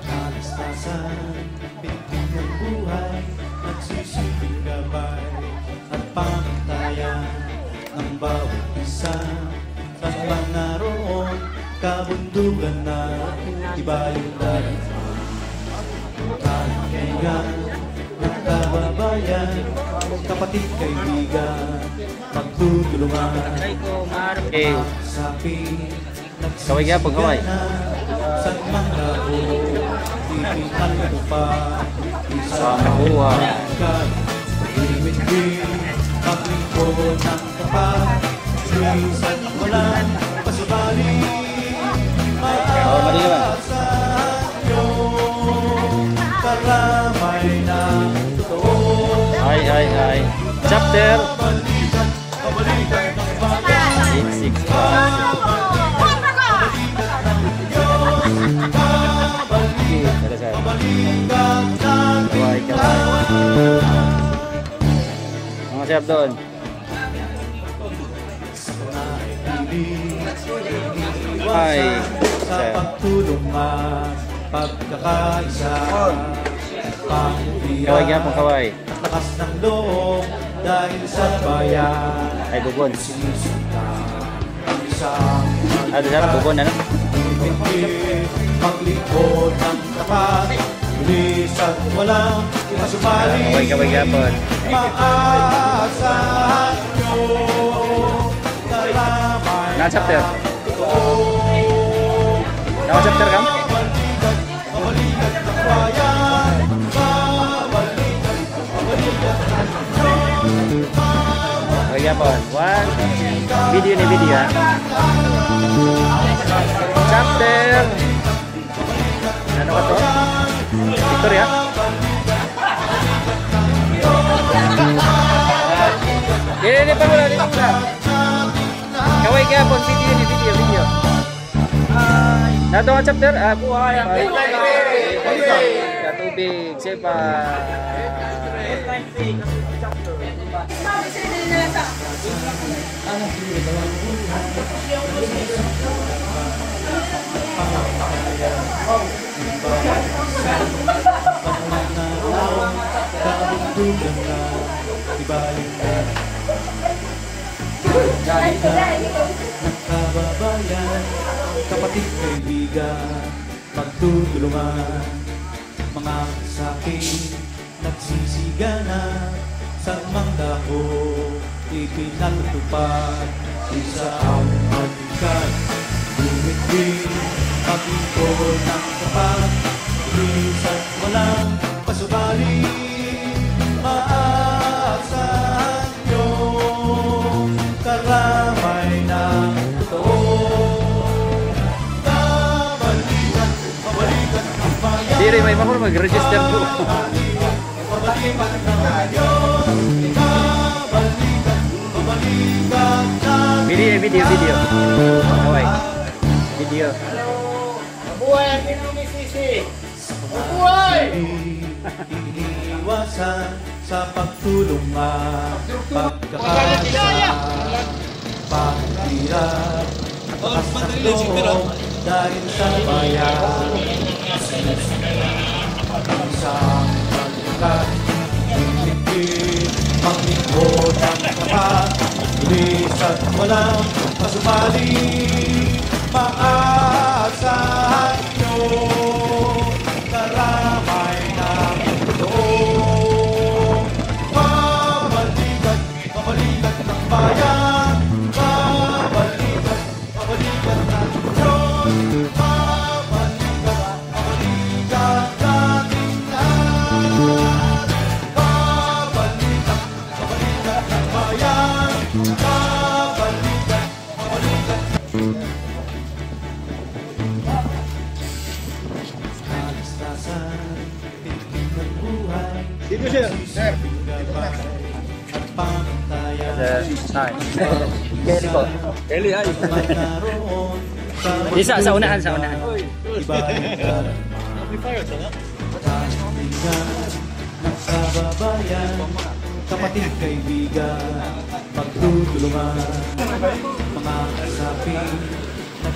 Kalastasan, pinting ng buhay, nagsisilbing gabay at pamantayan ng bawat isa. Sa mga naroon, kabundugan na iba yung dagat. Kaibigan, nagkababayan, kapatid kaibigan, magtutulungan. Kaway nga po, kaway. Sa mga laro, ipitan mo pa, isang buhay. Ibigin, maglingkod ng tapat, minsan walang pasubali. Maasahan yung karamay na totoo. Ay. Chapter 865. Mga siap doon. Ay, sa pagtulungan, pagkakaisa, kaway nga po, kaway. lakas ng loob dahil sa bayan. Ay, bubon. Sinusunta ang isang Ano siya? Bubon, ano? maglingkod ng tapat, bilis at walang masumali. Kaway nga po. Maasahan nyo karamay Na chapter? totoo. Na chapter kam? Kabalikan ng bayan, kabalikan Kaway nga po. One. Video ni video, ha? Chapter. Ano ka to? Victoria? Ini pa mula, ini mula. Kaway ka po, video ni video. Nato ang chapter? Buhay. Katubig, sipa. kabundugan na iba yung kababayan, kapatid kaibigan, magtutulungan. Mga sakit nagsisigana sa mga ho, ipinatutupad isa ang halikan. Bumit-bit, pag-ikot ng tapat, bilis at walang pasubali. Maasahan nyo karamay ng totoo. Kabalikan ang bayan. Diri, may mahal mag-register po. Babalikan natin. Babalikan natin. Video. Kaway. Video. Mabuhay ang inumisisi! Mabuhay! Iniiwasan sa pagtulungan, pagkakaisa, pagkirap, lakas ng loob dahil sa bayan. Isang balikan, iligid, maglingkod ng tapat, bilis at walang pasumali. Maasahan nyo karamay ng totoo. Babalikan ng bayan, babalikan ng Diyos, babalikan natin lahat. Babalikan ng bayan, babalikan. Dito siya, sir. At pamantayan Kelly po. Kelly, ay. Isa, sa unahan. Amplifier, sana? ng kababayan, kapatid kaibigan, pagtutulungan. Mga kasapi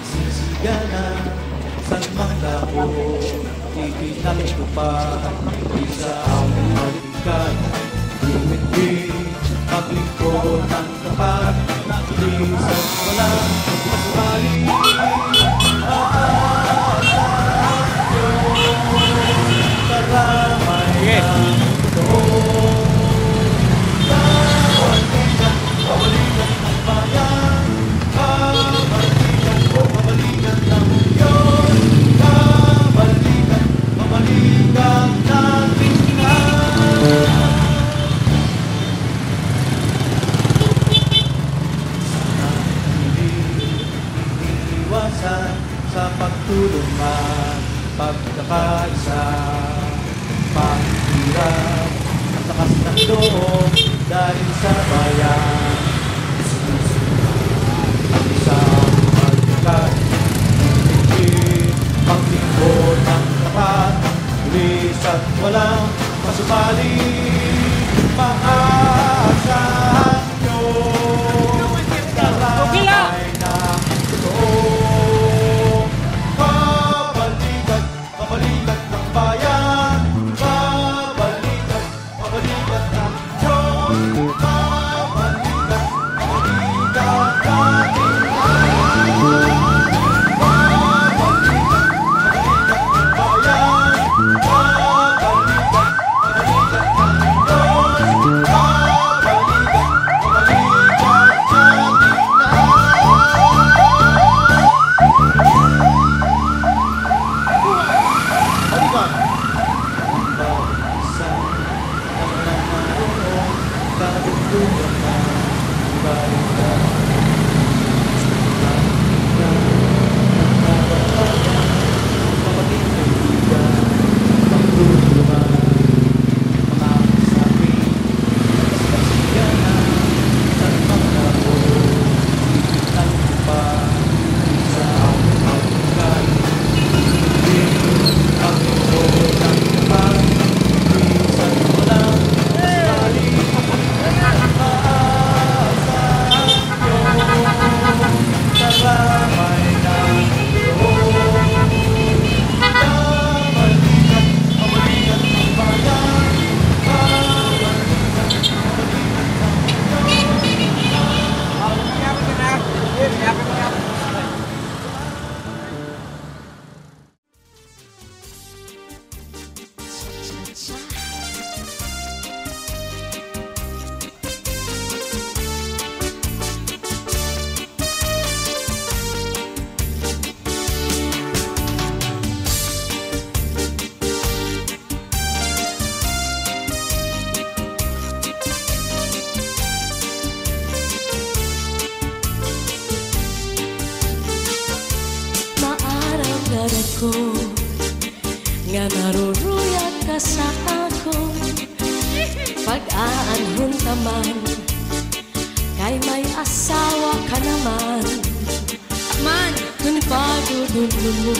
Sisigana San mang lako Ipinagtupad Isa ang halikan Dimiti Maglingkod ng tapat Isan walang masumali Karamay ng totoo Kabalikan ng bayan Kabalikan ng Diyos Kabalikan natin na Iwasan sa pagtulungan Pagkakaisa Panghirap Ang lakas ng loob Dahil sa bayan Ang isang magkat Hindi Paglingkod ng tapat Tulis at walang masumali Maaasahan nyo Karamay ng totoo Kabalikan ng bayan Kabalikan ng Diyos Kabalikan natin ko nga naruruyag ka sa ako pag-aanhon taman kay may asawa ka naman man kung pagdudulun mo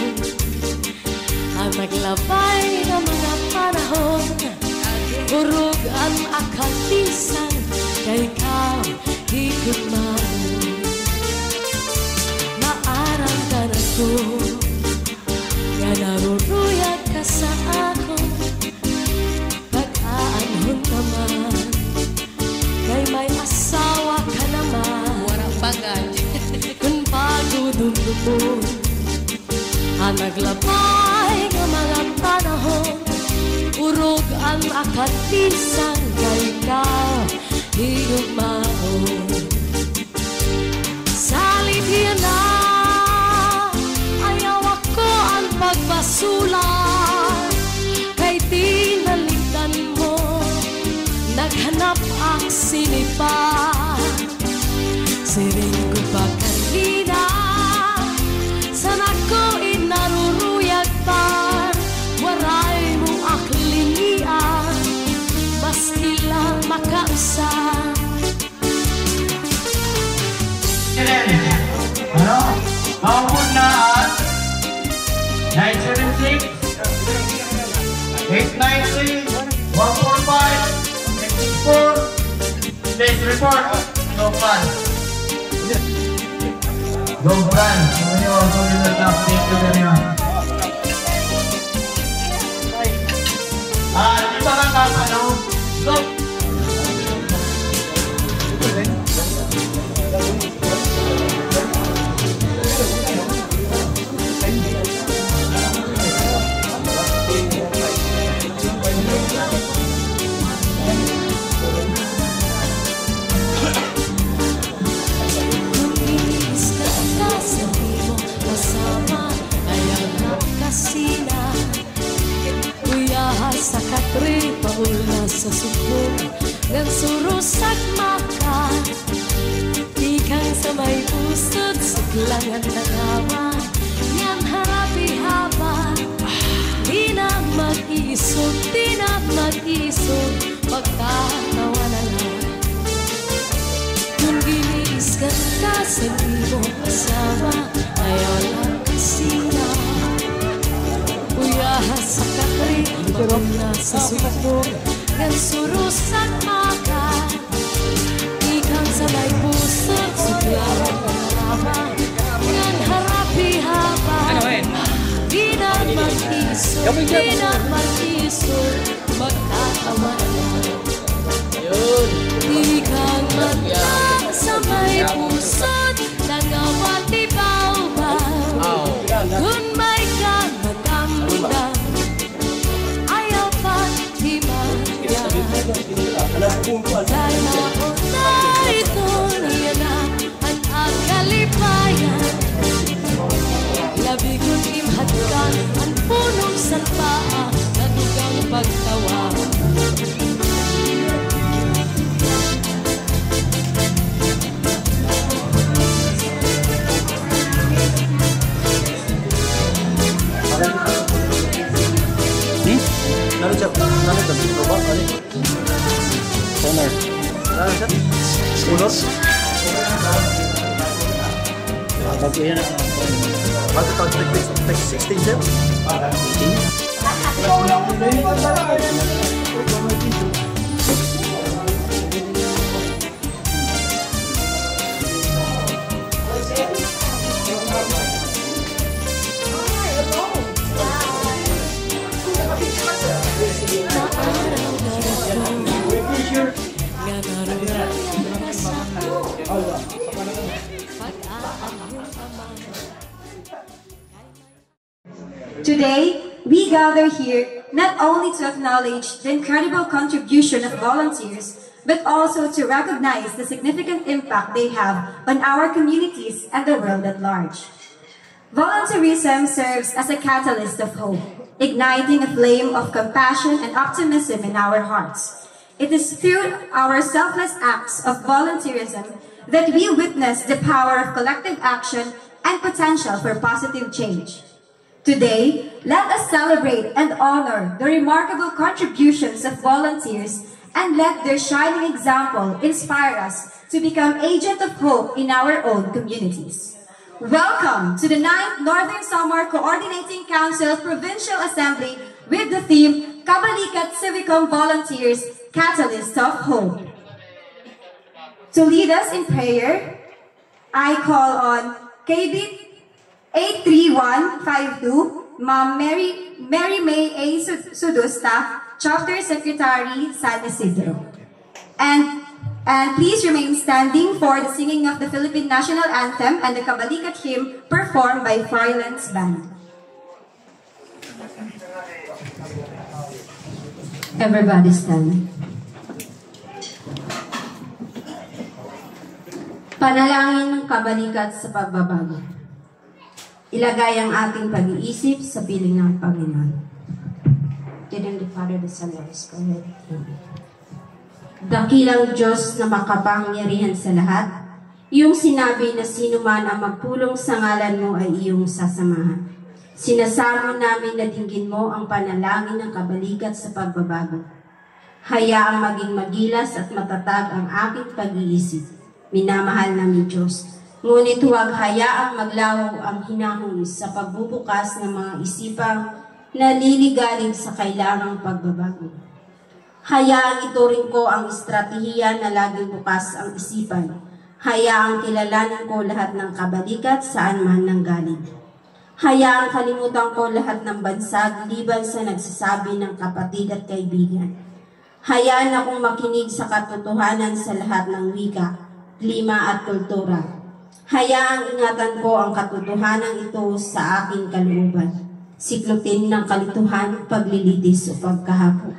ang naglabay ng mga panahon urog ang akalisan kay ikaw higugman maaramdaman ko nga naruruyag ka sa ako pag-aanhon naman kay may asawa ka naman warang bagay kung pagdudulun ang naglabay ng mga panahon urog ang akalisan kay ikaw higugman salibyan na pagbasulan kay tinalikan mo naghanap ang sinipa siring ko pa kanina sana ko inaruruyag pa waray mo aklinian maski lang makausap ano? Maunaan 976 893 145 664 Please report. No fun. Gobran, ini also in the top. Thank you very much. Di ba ka ano? Go! Sa katri paula sa suko ng surusak maka ikang sa may pusod suklangan na naman yang harapi haba di na mag-isog pagkatawa na lang kung ginis ka sa libo kasama ayaw lang kasina sa katri, pagod na sa suko ng surusak maka ikang sa may pusot suklangan na naman ng harapi haba di na mag-isog magkatawa na lang ikang matang sa may pusot nangawati baw-baw kung may kang matambang ayaw pa di magyan dahil nauna ito niya na ang agalipayan labi kong imhadkan ang punong salpaa natugang pagtawa Today, we gather here not only to acknowledge the incredible contribution of volunteers, but also to recognize the significant impact they have on our communities and the world at large. Volunteerism serves as a catalyst of hope, igniting a flame of compassion and optimism in our hearts. It is through our selfless acts of volunteerism that we witness the power of collective action and potential for positive change. Today, let us celebrate and honor the remarkable contributions of volunteers and let their shining example inspire us to become agents of hope in our own communities. Welcome to the 9th Northern Samar Coordinating Council Provincial Assembly with the theme Kabalikat Civicum Volunteers, Catalyst of Hope. To lead us in prayer, I call on KB 83152, Ma'am Mary May A. Sudusta, Chapter Secretary, San Isidro. And please remain standing for the singing of the Philippine National Anthem and the Kabalikat hymn performed by Freiland's Band. Everybody stand. Panalangin ng kabalikat sa pagbabago. Ilagay ang ating pag-iisip sa piling ng Panginoon. Dear the Father, the Son, and the Spirit. Dakilang Diyos na makapangyarihan sa lahat, iyong sinabi na sino man ang magpulong sa ngalan mo ay iyong sasamahan. Sinasamo namin na dinggin mo ang panalangin ng kabalikat sa pagbabago. Hayaang maging magilas at matatag ang aking pag-iisip. Minamahal namin Diyos. Ngunit huwag hayaang maglaho ang hinahon sa pagbubukas ng mga isipang naliligalig sa kailangang pagbabago. Hayaang ituring ko ang estratehiya na laging bukas ang isipan. Hayaang kilalanin ko lahat ng kabalikat saan man nanggaling. Hayaang kalimutan ko lahat ng bansag liban sa nagsasabi ng kapatid at kaibigan. Hayaan akong makinig sa katotohanan sa lahat ng wika, klima at kultura. Hayaang ingatan ko ang katotohanan ito sa aking kalooban. Siklutin ng kalituhan, paglilitis o pagkahapon.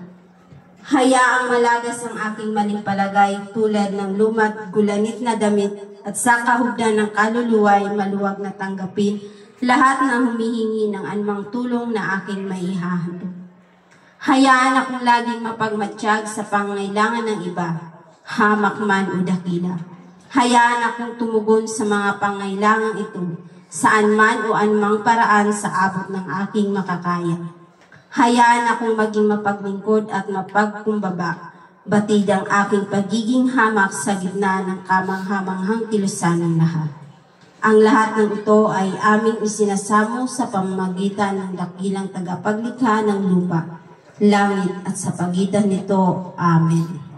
Hayaang malagas ang aking maling palagay tulad ng lumat, gulanit na damit at sa kahugdan ng kaluluwa ay maluwag na tanggapin lahat ng humihingi ng anumang tulong na aking maihahandog. Hayaan akong laging mapagmatsyag sa pangailangan ng iba, hamak man o dakila. Hayaan akong tumugon sa mga pangailangan ito, saan man o anumang paraan sa abot ng aking makakaya. Hayaan akong maging mapaglingkod at mapagkumbaba, batid ang aking pagiging hamak sa gitna ng kamanghamanghang kilusan ng lahat. Ang lahat ng ito ay aming isinasamo sa pamamagitan ng dakilang tagapaglikha ng lupa, langit at sa pagitan nito. Amen.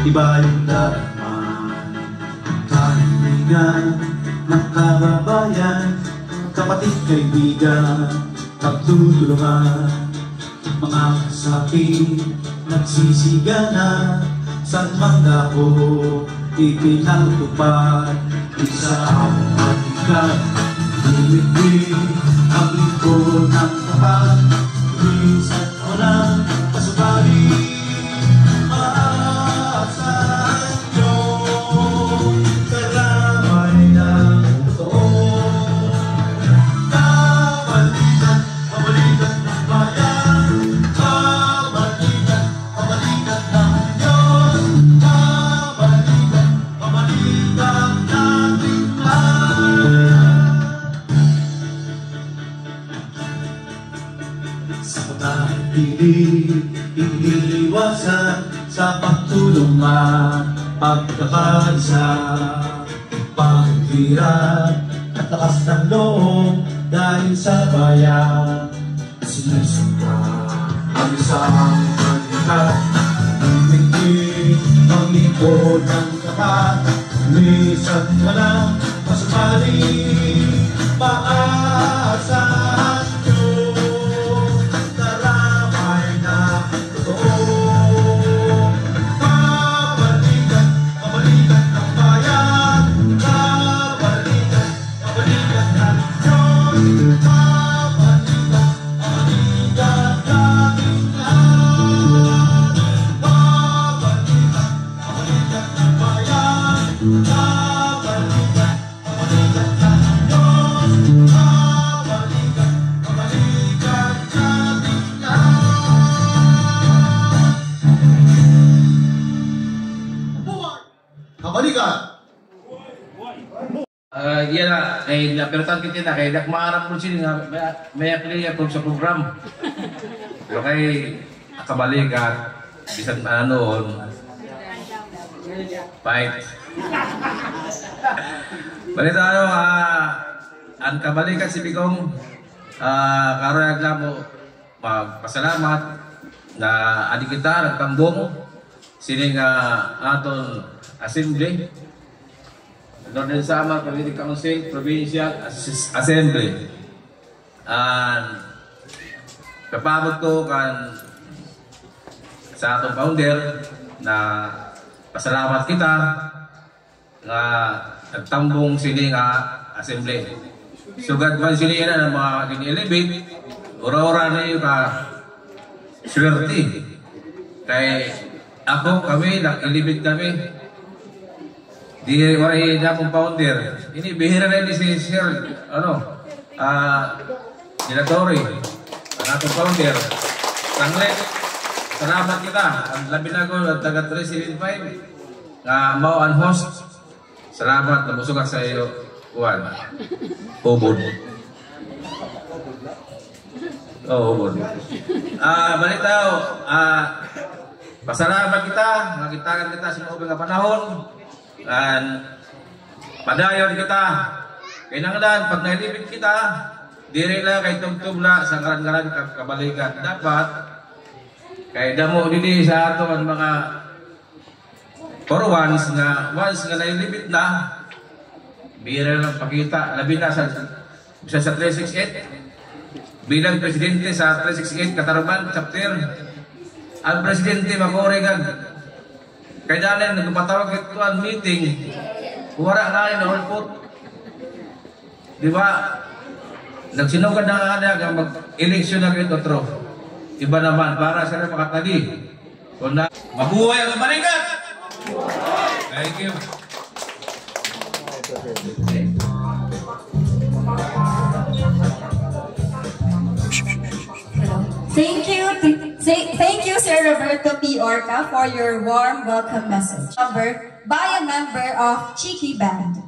Iba yung darman, kahilingan ng kababayan, kapatid, kaibigan, pagtutulungan, mga kasapi, nagsisigana, saan man ako ipinagtupad, isa ang hatikat, lumigwi, ang lingkod ng tapat, minsan walang pasubali. Iniiwasan sa pagtulungan, pagkakaisa, paghirap at lakas ng loob dahil sa bayan. Sinusuka ang isang kalikat, umigil ang lingkod ng tapat, minsan walang masumali, maaasahan. Yan na, kay napertan kita na, kay dakmaarap po sila nga, may akliya po sa program. Pero kay kabalikat, bisan anoon, fight. Bali tayo, ang kabalikat si Bigong, karoyag na mo, magpasalamat na adik kita, nagtambong, sining aton assembly, Northern Samar Community Council, Provincial Assembly. Kapabot ko kan sa atong founder na pasalamat kita nga nagtambong sini nga assembly. Sugad man sini na ng mga kini-elevate, ura-ura na yung swerte. Kay ako, kami, nag-elevate kami. Di waray na akong founder. Ini bihira na si Sir, Dilatory, ang atong founder. Sanglet, salamat kita. Ang labi na ko, taga 375, nga mau ang host. Salamat, nabusukan sa iyo, Juan. Ubod. Ubod. Balitaw, pasalamat kita, makitakan kita sa mga panahon. Padayon kita. Kailangan pag nailibig kita, diri lang kay tugtugla sa karan-karan kabalikan. Dapat kay damo dili sa ato ang mga for once nga nailibig na bira lang pakita labi na sa 368 bilang presidente sa 368 Katarman chapter. Ang presidente makoregan kay dali nagpatawag ito ang meeting wala na yung report, di ba? Nagsinugad na nga mag-eleksyon na kayo otro. Iba naman para sila makatali. Kung na mabuhay ang balikat. Thank you. Thank you, Sir Roberto P. Orca, for your warm welcome message. By a member of Cheeky Band.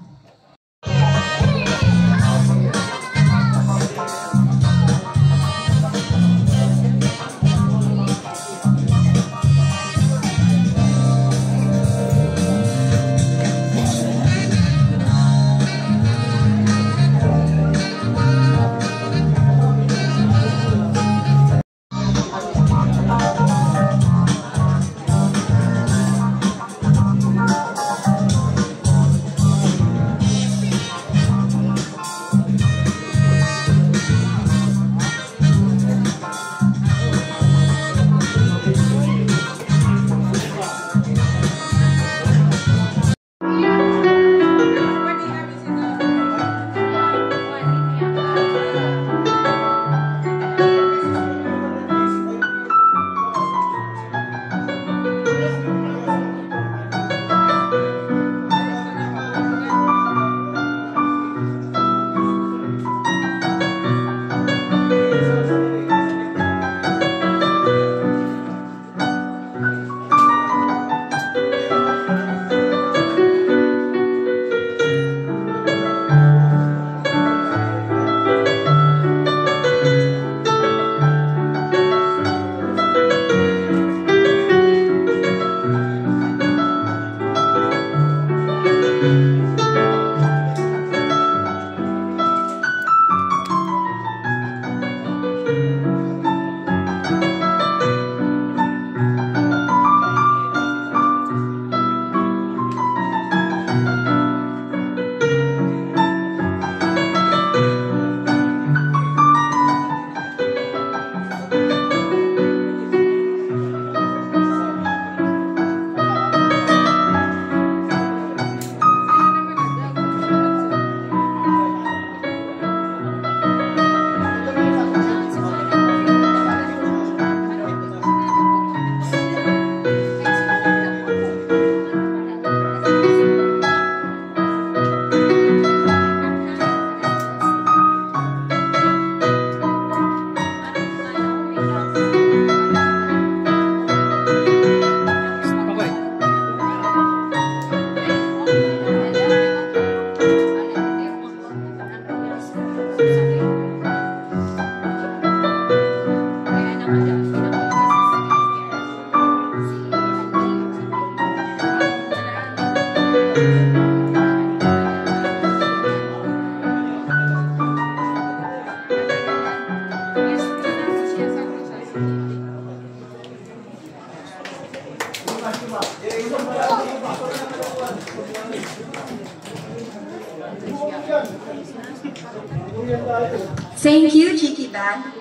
Thank you, Cheeky Band.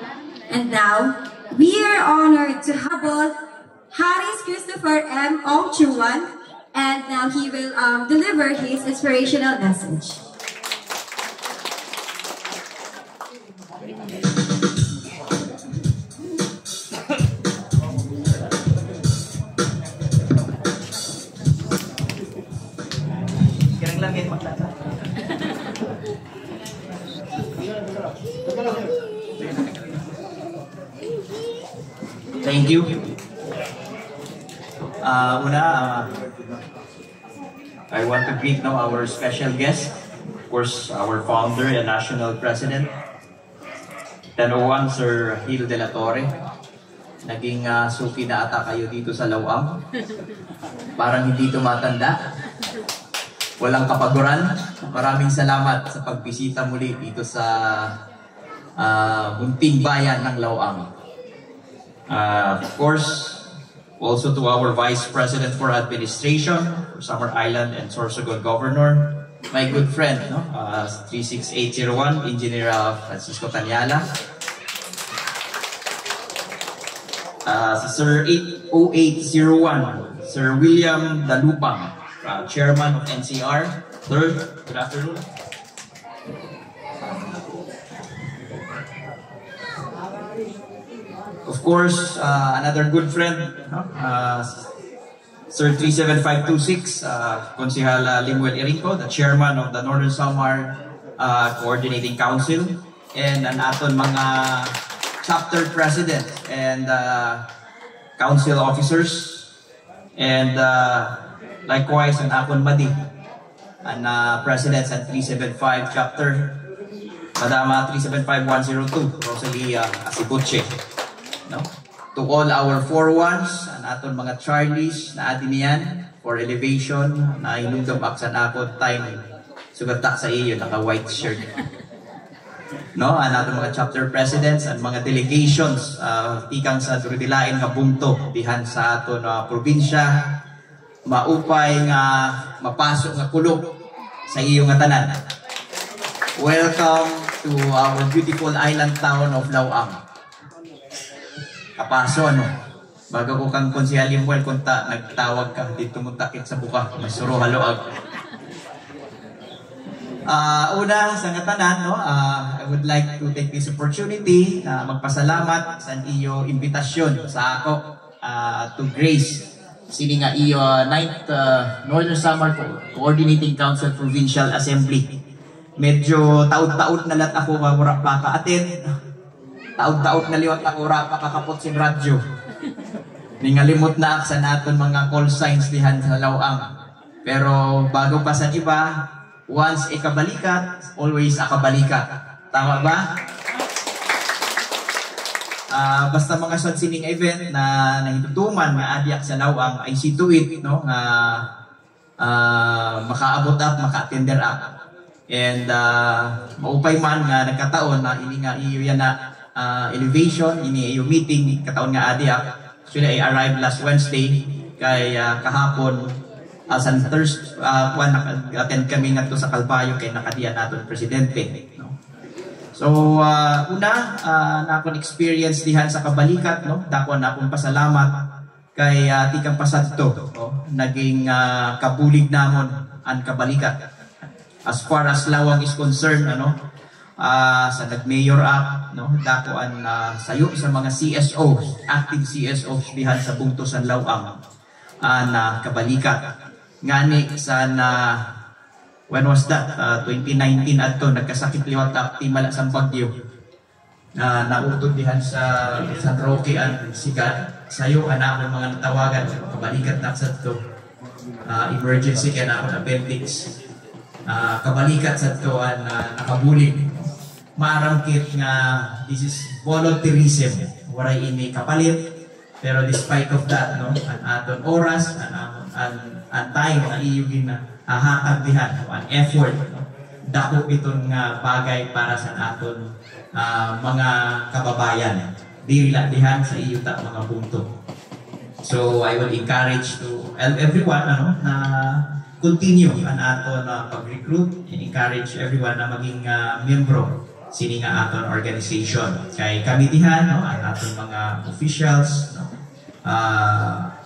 And now, we are honored to habol Haris Christopher M. Ongchuan, and now he will deliver his inspirational message. Thank you. I want to greet now our special guest, of course, our founder and national president, 1001 Sir Gil de la Torre. Naging suki na ata kayo dito sa Lawang. Parang hindi tumatanda. Walang kapaguran. Maraming salamat sa pagbisita muli dito sa munting bayan ng Lawang. Of course, also to our Vice President for Administration, for Samar Island and Sorsogon Governor, my good friend, 36801, Engineer Francisco Tanyala, Sir 80801, Sir William Dalupang, Chairman of NCR. Sir, good afternoon. Of course, another good friend, Sir 37526, Konsehal Limuel Irico, the chairman of the Northern Samar Coordinating Council, and an aton mga chapter president and council officers, and likewise an akon madi, and presidents at 375 chapter, Madama 375102, Rosalie Asibuche. No? To all our 4-1s, ang aton mga Charlies na atin niyan for elevation na inundam aksan ako time sugata sa iyo naka-white shirt. No, ang aton mga chapter presidents and mga delegations tikang sa Durdilain nga bungto dihan sa aton probinsya, maupay nga mapasok nga kulog sa iyo nga tanan. Welcome to our beautiful island town of Lawang. Kapaso, bago ko kang Konsehal Limuel, kunta, nagtawag ka, dito mo takit sa buka, may suro haloag. Una, sa ngatanan, I would like to take this opportunity na magpasalamat sa iyo imbitasyon sa ako to grace sini nga iyo 9th Northern Samar Coordinating Council Provincial Assembly. Medyo taud-taud na lat ako mawara pa ka-attend. Taud-taud na liwat ako pa kakapot si radyo. Ningalimot na sa naton mga call signs dihan sa Lawang. Pero bago pa sa iba, once ikabalikat, always akabalikat. Tama ba? Basta mga sining event na nahitutuman nga adyak sa Lawang ay see to it, no? Makaabot at maka-attender up. And maupay man nga nagkataon na ini nga iyo yan na elevation, ini iyo meeting kataon nga adyak. Actually I arrived last Wednesday kay kahapon sa Thursday nag-attend kami ngadto sa Calvayo kay nakadiyan naton presidente, no? So una na akong experience dihan sa kabalikat, no? Dako na akong pasalamat kay tikang pasadto, no? Naging kabulig namon ang kabalikat. As far as Lawang is concerned, sa nag-mayor up, no, dako ang sayo sa mga CSOs, active CSOs dihan sa bungtosan Lawang na kabalikat. Ngani sa when was that? 2019 adto nagkasakit liwat up timala sa bagyo. Nautod dihan sa San Roque and Sigat. Sayo ana ang mga natawagan kabalikat na sa to. Emergency kaya na ako appendix. Kabalikat sa to nakabulig. Marangkit nga this is volunteerism. Waray ini kapalit. Pero despite of that, no, an aton oras, an time na iyugin na hatag dihan, an effort, no, dako itong bagay para sa aton mga kababayan. Dila dihan sa iyuta mga punto. So I will encourage to everyone na continue an aton pag-recruit and encourage everyone na maging membro sini nga aton organization. Kay kamitihan, no, ang aton mga officials, no,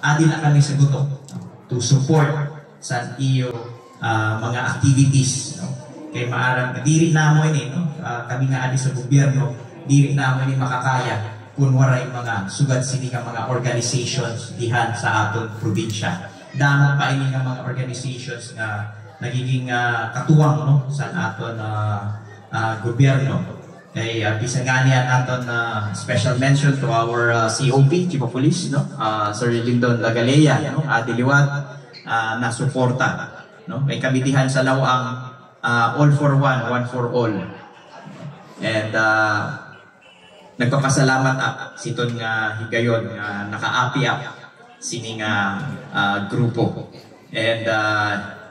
adi na kami sa gutok, no, to support sa iyo mga activities, no. Kay maarang diri namo ini, no, kami nga adi sa gobyerno, diri namo ini makakaya kung waray mga sugad sini nga mga organizations dihan sa aton probinsya. Damo pa ini nga mga organizations nga nagiging katuwang, no, sa aton gobyerno. Kay bisan nga niya aton special mention to our COP, Chief of Police, no, Sir Lindon Lagalea, no, Diliwat, na suporta, no. May kabitihan sa lawang all for one, one for all. And nagpapasalamat siton nga higayon nga nakaapiap sini nga grupo. And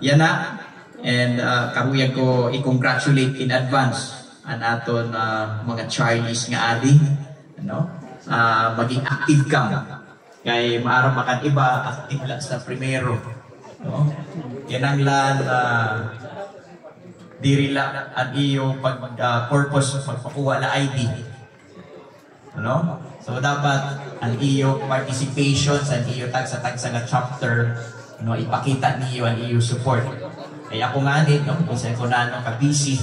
yan na. And karuyag ko i-congratulate in advance ang aton mga Chinese nga adi, ano, maging active ka. Kay maaraw makan iba active lang sa primero, no. Yan ang lan diri la ang iyo pag purpose pagpakuha la ID, ano. So dapat ang iyo participation sa iyo tagsa nga chapter, no, ipakita niyo ang iyo support. Kaya ako nga din, no, isa ko na ka-busy,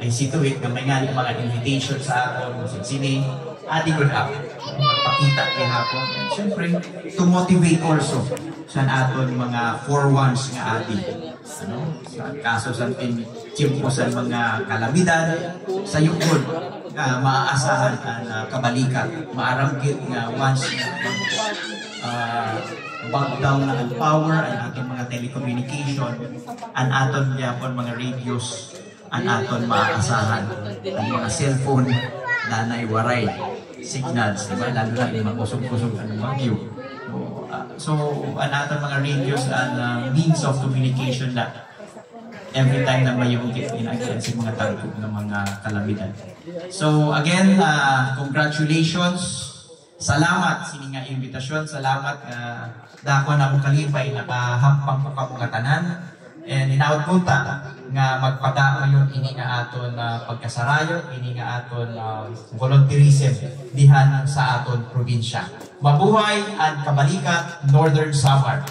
ay situate na may nga mga invitation sa ako, sa sini, adi good up, pakita kay hapon. And syempre, to motivate also sa aton mga 4-1s nga adi. Ano? Sa kaso sa timpo sa mga kalamidad, sa yukod, maaasahan ang kabalikat, maaramkit nga once backdown na ang power, ang ating mga telecommunication, ang aton yapon mga radios, ang aton maaasahan, ang mga cellphone na naiwaray signals, diba? Lalo na yung makusog-kusog ang bagyo. So, ang aton mga radios and means of communication na every time na may yung ginagawa sa mga tagtog ng mga kalamidad. So, again, congratulations. Salamat sini nga invitasyon, salamat dako na mo kalipay nakahampang ko ka mga tanan, and inawat ko ta nga magpadayon ini nga aton pagkasarayo, ini nga aton volunteerism dihan sa aton probinsya. Mabuhay ang kabalikat Northern Samar.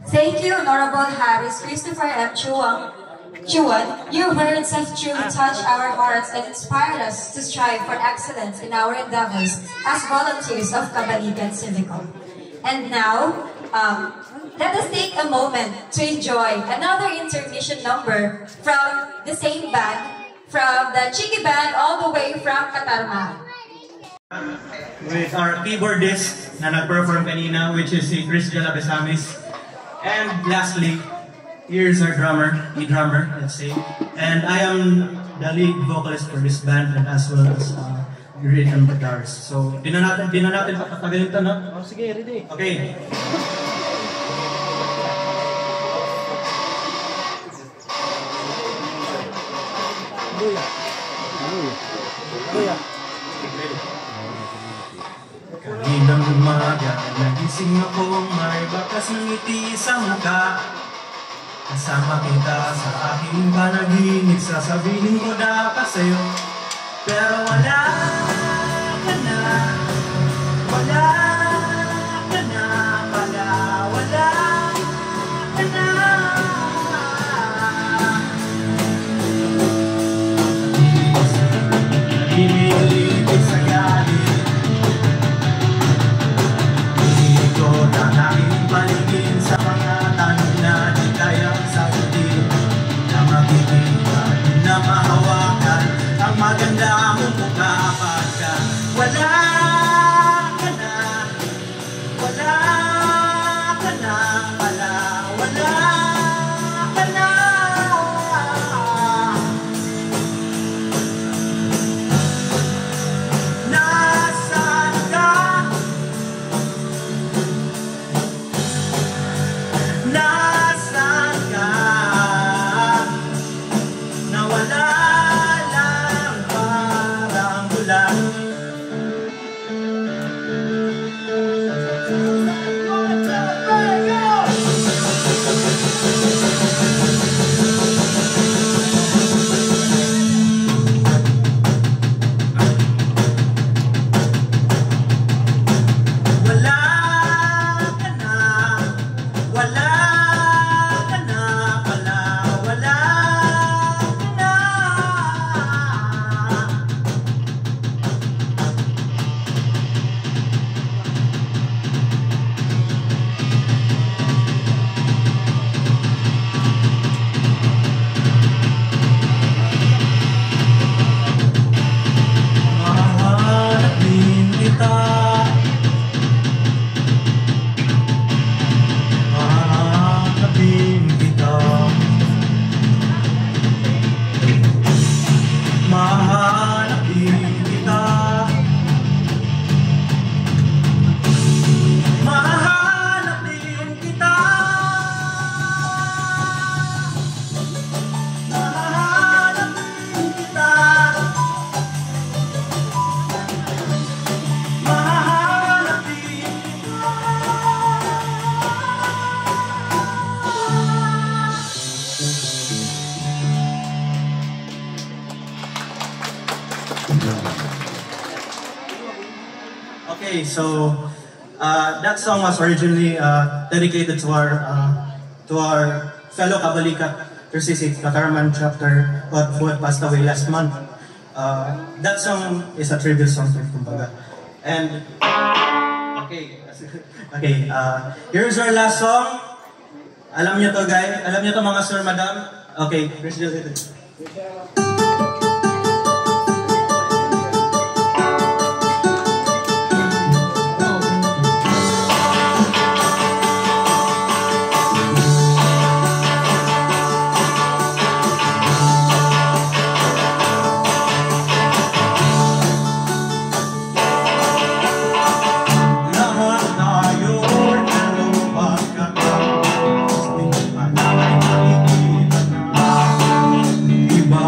Thank you, Honorable Harris Christopher M. Chuan, your words have truly touched our hearts and inspired us to strive for excellence in our endeavors as volunteers of Kabalikan Civico. And now, let us take a moment to enjoy another intermission number from the same band, from the Chiki Band all the way from Katarma. With our keyboardist na nag-perform kanina, which is si Chris Jalabesamis. And lastly, here's our drummer, let's say. And I am the lead vocalist for this band, and as well as rhythm guitars. So, di na natin patatagalin ito, no? Oh, sige, ready. Okay. Kaninang umaga, nagising ako, may bakas ng ngiti sa mukha. Kasama kita sa aking panaginip, sasabihin ko dapat sa'yo. Pero wala ka na, wala ka na pala, wala ka na. Himilig sa galit, iikot ang aking paligid sa mga tanong na di kayang sagutin, na makikita, na mahawakan ang maganda mong mukha pa. wala ka na pala, wala ka na. Mahanapin kita, mahanapin kita, mahanapin kita, mahanapin kita, mahanapin kita, mahanapin Okay, so that song was originally dedicated to our fellow Kabalikat 36 Katarman chapter who had passed away last month. That song is a tribute song to kumbaga. And okay, here's our last song. Alam niyo to, guys? Alam niyo to, mga sir, madam? Okay, Chris Jill, hit it. Lahat tayo ay lumagkatapos, di pa namin nakikita na iba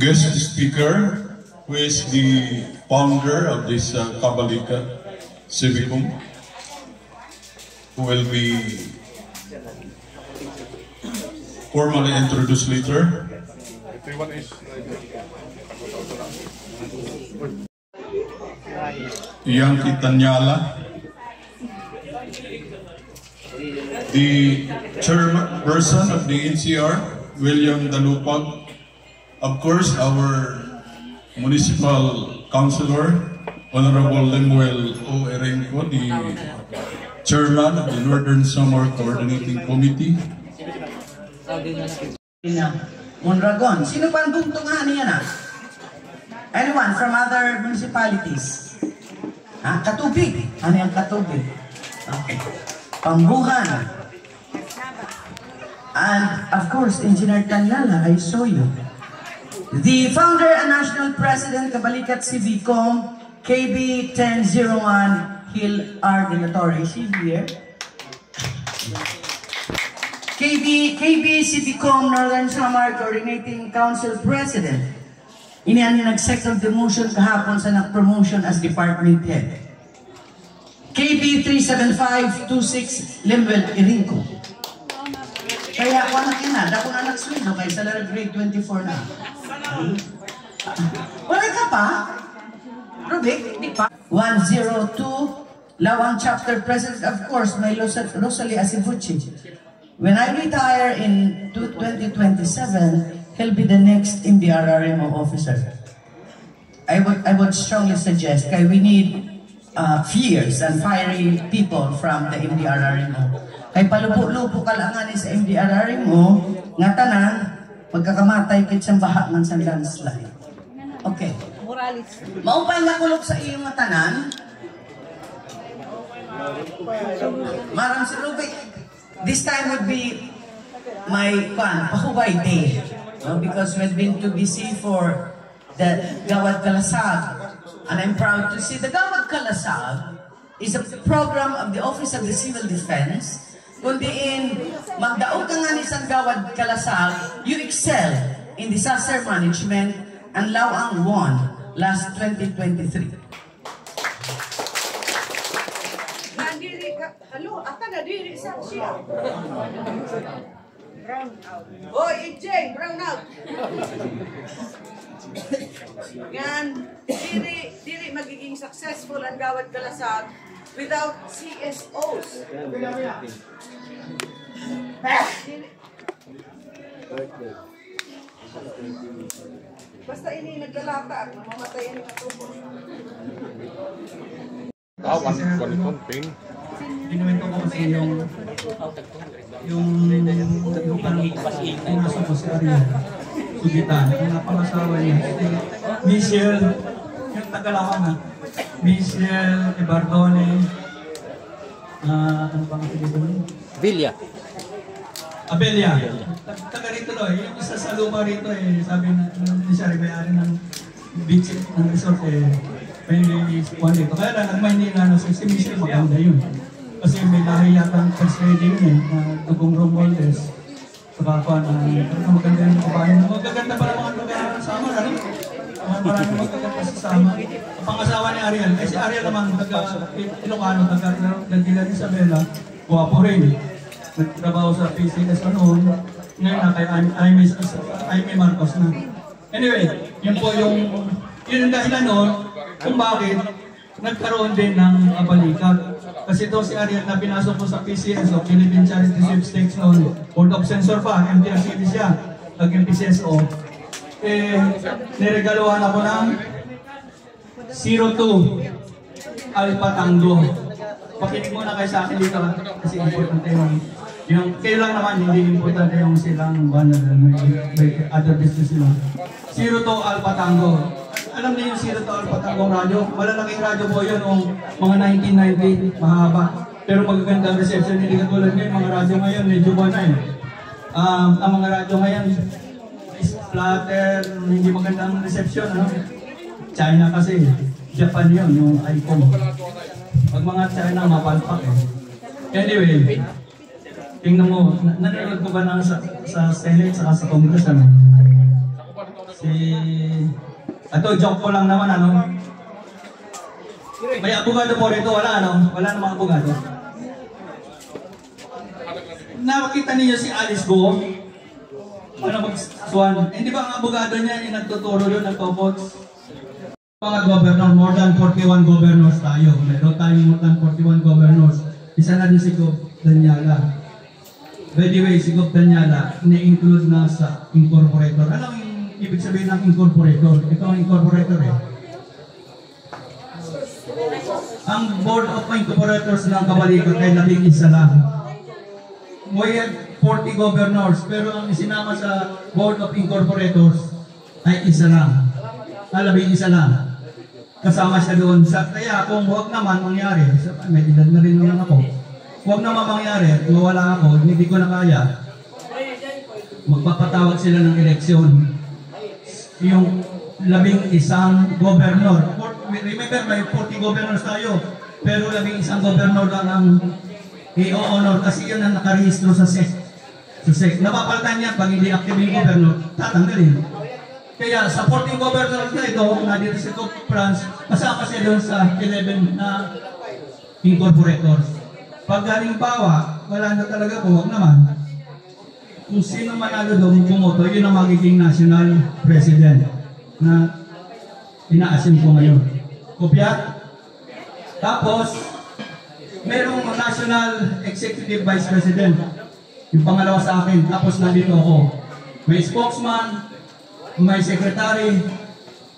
guest speaker, who is the founder of this Kabalikat Civicum, who will be formally introduced later. Yang Tanyala, the chairperson of the NCR, William Dalupag, of course our municipal councilor, Honorable Lemuel O. Erenco, the chairman of the Northern Samar Coordinating Committee. Mondragon. Sino pa ang bungtungan niya na? Anyone from other municipalities? Katubig. Ano yung katubig? Okay. Pambuhan. And of course, Engineer Tanyala, I saw you. The founder and national president, Kabalikat Civicum, KB 1001, Hill R. De La Torre. Is he here? KB Civicum Northern Samar Coordinating Council President. Iniyan yung nag-second demotion kahapon sa nag-promotion as department head. KB 37526 Limwell Irinco. Kaya ako anak ina, dako na nag-sweldo kay salary grade 24 na. Wala ka pa? Rubik, di pa? 102 Lawang Chapter President, of course, may Rosalie Asibuchi. When I retire in 2027, he'll be the next MDRRMO officer. I would strongly suggest that we need fierce and fiery people from the MDRRMO. Kay palupo-lupo ka lang sa MDRRMO, nga tanan, magkakamatay kitsang baha ng sa landslide. Okay. Maupay nga kulok sa iyong nga tanan. Marang si Rubik. This time would be my Pahubay Day, because we've been to BC for the Gawad Kalasag, and I'm proud to see the Gawad Kalasag is a program of the Office of the Civil Defense. Kundiin magdaog ka nga ni sa Gawad Kalasag, you excel in disaster management, and Lawang won last 2023. Hello, ata na diri sa siya. Brown out. Oh, EJ, brown out. Yan, diri magiging successful ang Gawad Kalasag without CSOs. Basta ini naglalata at mamamatay ang katubo. One. Kinuwento ko kasi yung nasa ko si Ariel Sugitan, yung napangasawa niya, Michelle, yung Tagalawang na, Michelle Ibardone, ano pa nga pinito niya? Villa. Abelia. Taga rito daw, yung isa sa luma rito sabi na, hindi siya may-ari ng beach, ng resort may one dito. Kaya lang, nag-Maynila na si Michelle, maganda yun. Kasi may lahi yata ang first lady yun na Dugong Romualdez. Saka pa na maganda yung kabayan. Magaganda pa ng mga lugar sa Samar, ano? Maraming magaganda sa Samar. Ang pangasawa ni Ariel, eh si Ariel naman, Ilocano, taga-Gila Isabela, guwapo rin. Nagtrabaho sa PCS noon. Ngayon na kay Aimee Marcos na. Anyway, yun po yung dahilan noon kung bakit nagkaroon din ng Kabalikat. Kasi ito si Ariel na pinasok ko sa PCS o Philippine Charity Sweepstakes noon, Board of Censor pa, MTRCD siya, naging PCSO. Niregaluhan ako ng 02 Alpha Tango. Pakinig muna kayo sa akin dito kasi importante yung kayo lang naman, hindi importante yung silang banner, may other business sila. 02 Alpha Tango. Alam niyo yung 02 Alpha Tango radyo? Malalaking radyo po yun noong mga 1990, mahaba. Pero magaganda ang reception, hindi katulad ngayon, mga radyo ngayon, medyo ba na yun. Ang mga radyo ngayon, flatter, hindi magandang reception, ano? China kasi, Japan yun, yung icon. Pag mga China, mapalpak Anyway, tingnan mo, nanonood ko ba na sa Senate, saka sa Congress, ano? Ito, joke ko lang naman, ano? May abogado po rito, wala, ano? Wala namang abogado. Nakakita niyo si Alice Go? Ano mag-swan? Hindi ba ang abogado niya yung nagtuturo doon, nagtopots? Mga governor, more than 41 governors tayo. Meron tayong more than 41 governors. Isa na din si Gob Danyala. By the way, si Gob Danyala, ini-include na sa incorporator. Ano yung ibig sabihin ng incorporator? Ito ang incorporator eh. Ang board of incorporators ng Kabalikot ay 11 lang. We have 40 governors, pero ang isinama sa board of incorporators ay isa lang. 11 lang. Kasama siya doon. Kaya kung huwag naman mangyari, may edad na rin naman ako, huwag naman mangyari, mawala ako, hindi ko na kaya, magpapatawag sila ng eleksyon. Yung 11 governor, remember may 40 governors tayo, pero 11 governor lang ang i-honor kasi yun ang nakarehistro sa SEC. Napapalitan niya pag hindi active yung governor, tatanggalin. Kaya sa 14 governors na ito, na dito sa France, kasama siya doon sa 11 na incorporators. Pag halimbawa, wala na talaga po, huwag naman. Kung sino manalo doon bumoto, yun ang magiging national president na ina-assume ko ngayon. Kopya? Tapos, merong national executive vice president. Yung pangalawa sa akin, tapos nandito ako. May spokesman, may secretary,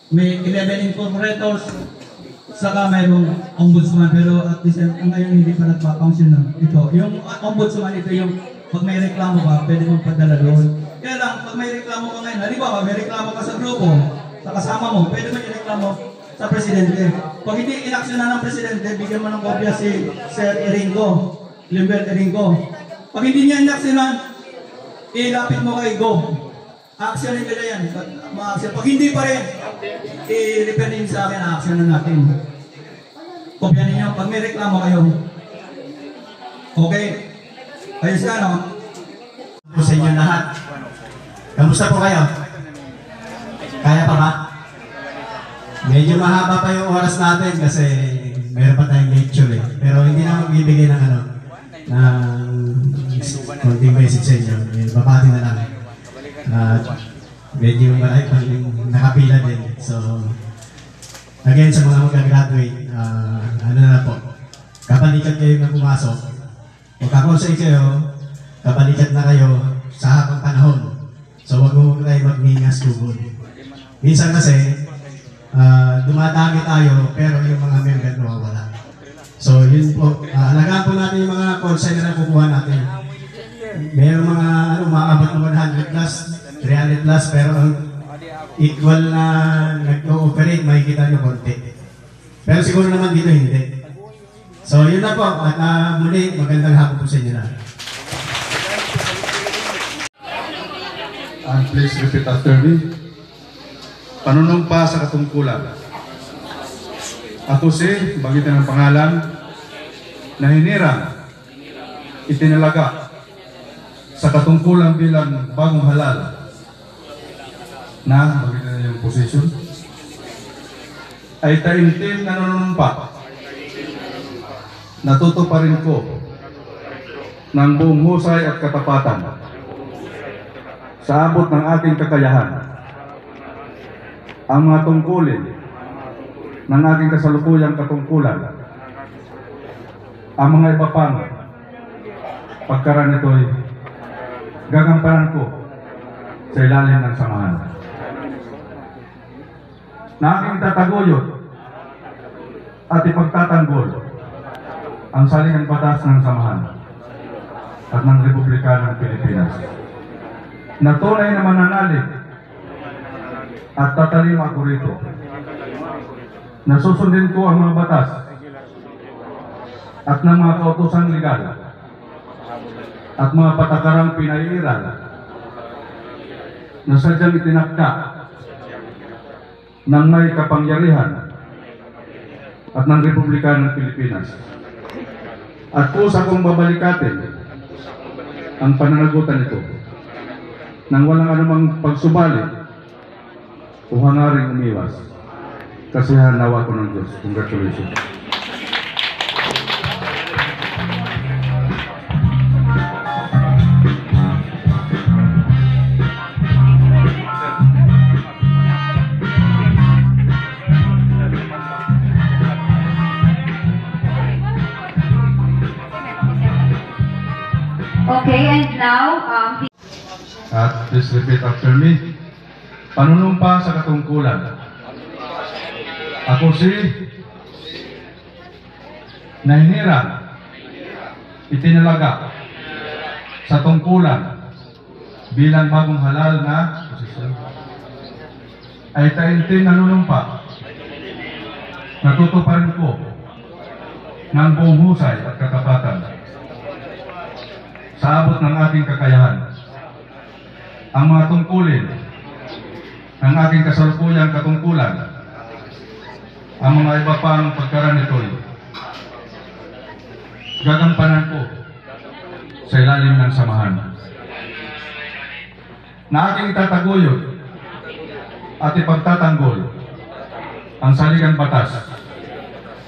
may 11 incorporators, saka mayroong ombudsman, pero at least ngayon hindi pa nagpa-function ito. Yung ombudsman ito yung pag may reklamo ka, pwede mong padala doon. Kaya lang, pag may reklamo ka ngayon, halimbawa may reklamo ka sa grupo, sa kasama mo, pwede mo yung reklamo sa presidente. Pag hindi inaksyonan ng presidente, bigyan mo ng kopya si Sir Iringo, Limbert Iringo. Pag hindi niya inaksyonan, ilapit mo kay Go. Aksyonin nila yan. Pag hindi pa rin, i-refer din sa akin, aksyonan natin. Kopya ninyo, pag may reklamo kayo. Okay? Ayos ka, no? Po sa inyo lahat. Kamusta po kayo? Kaya pa ba? Medyo mahaba pa yung oras natin kasi meron pa tayong lecture eh. Pero hindi na magbibigay ng konting message sa inyo. Babati na lang. Medyo marami pang nakapila din. So, again, sa mga mag-graduate, ano na po, kapalikat kayo na pumasok. Kung kakonsay kayo, kapalikat na kayo sa habang panahon. So, wag mo tayo magningas tugod. Minsan kasi, dumadami tayo, pero yung mga member nawawala. So, yun po, alagaan po natin yung mga consay na nakukuha natin. Mayroong mga, maabot na 100 plus, 300 plus, pero ang equal na nag-ooperate, makikita nyo konti. Pero siguro naman dito hindi. So, yun na po. At muli, magandang hapon po sa inyo na. And please repeat after me. Panunumpa sa katungkulan. Ako si, bagitan ng pangalan, na hinirang, itinalaga, sa katungkulan bilang bagong halal, na, bagitan na yung position, ay taimtim na nanunumpa. Natutuparin ko ng buong husay at katapatan sa abot ng ating kakayahan ang mga tungkulin ng ating kasalukuyang katungkulan, ang mga iba pang pagkaraan nito'y gagampanan ko sa ilalim ng samahan na aking tataguyod at ipagtatanggol ang saligang batas ng samahan at ng Republika ng Pilipinas na tunay na mananalig at tatalim ako rito na susundin ko ang mga batas at ng mga kautosang legal at mga patakarang pinaiiral na sadyang itinakda ng may kapangyarihan at ng Republika ng Pilipinas. At kusa kong babalikatin ang pananagutan ito nang walang anumang pagsubali o hangaring umiwas. Kasiyahan nawa ko ng Diyos. Congratulations. Okay, and now, At please repeat after me. Panunumpa sa katungkulan. Ako si nahinira, itinalaga sa tungkulan bilang bagong halal na posisyon. Ay taintin nanunumpa. Natutuparin ko ng buong husay at katapatan sa abot ng aking kakayahan ang mga tungkulin ng aking kasalukuyang katungkulan, ang mga iba pang pagkaraan nito'y gagampanan ko sa ilalim ng samahan na aking itataguyod at ipagtatanggol ang saligang batas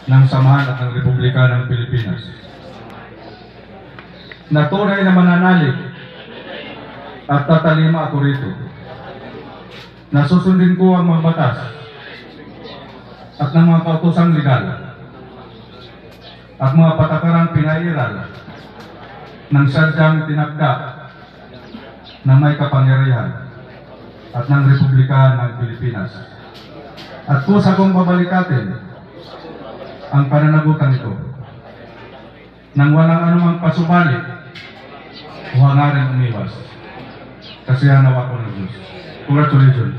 ng samahan at ng Republika ng Pilipinas. Na tunay na mananalig at tatalima ako rito. Nasusundin ko ang mga batas at ng mga kautosang legal at mga patakaran pinairal ng sadyang tinagda na may kapangyarihan at ng Republika ng Pilipinas. At kusa kong babalikatin ang pananagutan ito nang walang anumang pasubali o hangaring umiwas. Kasiyahan nawa ko ng Diyos. Congratulations.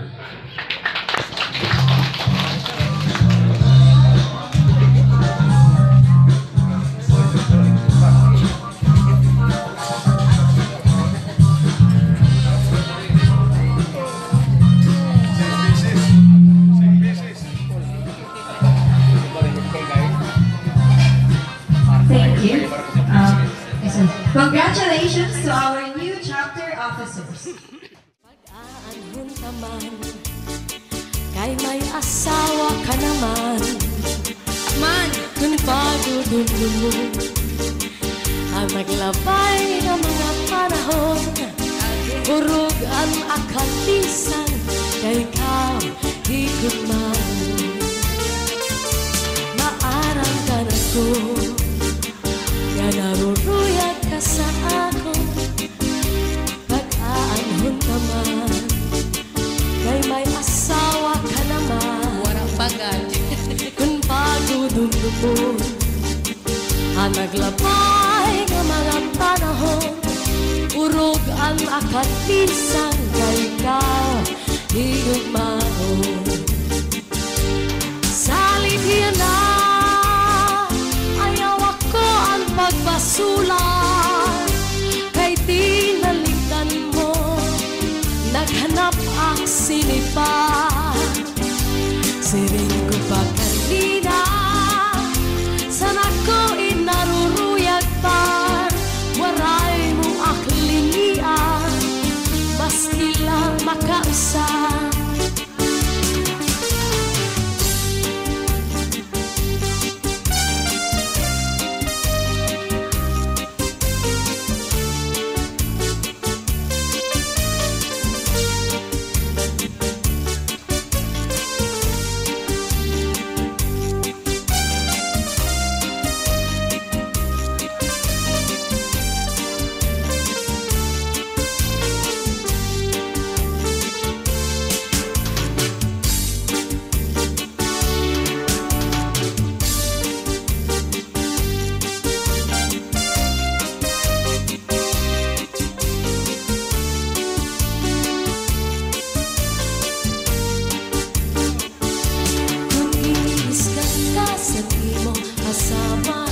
thank you. Congratulations to our new chapter officers. Pag-aanhon naman, kay may asawa ka naman. Man, kung pagdudun mo, ang naglabay ng mga panahon, burog ang akalisan, kay ikaw higit man. Maarang ka na ko, kaya naruruyag ka sa ako. Pag-aanhon naman, kay may asawa ka naman. Warang bagay. Kung pagdudun mo, ang naglabay ng mga panahon, urog ang akalisan, kay ikaw higit man. Salit yan na, ayaw ako ang pagbasulan, kay tinalikan mo, naghanap ang sinipan. Siring ko pa kanina, sana ko inaruruyag pa, waray mo aklinian, maski lang makausap. Kasama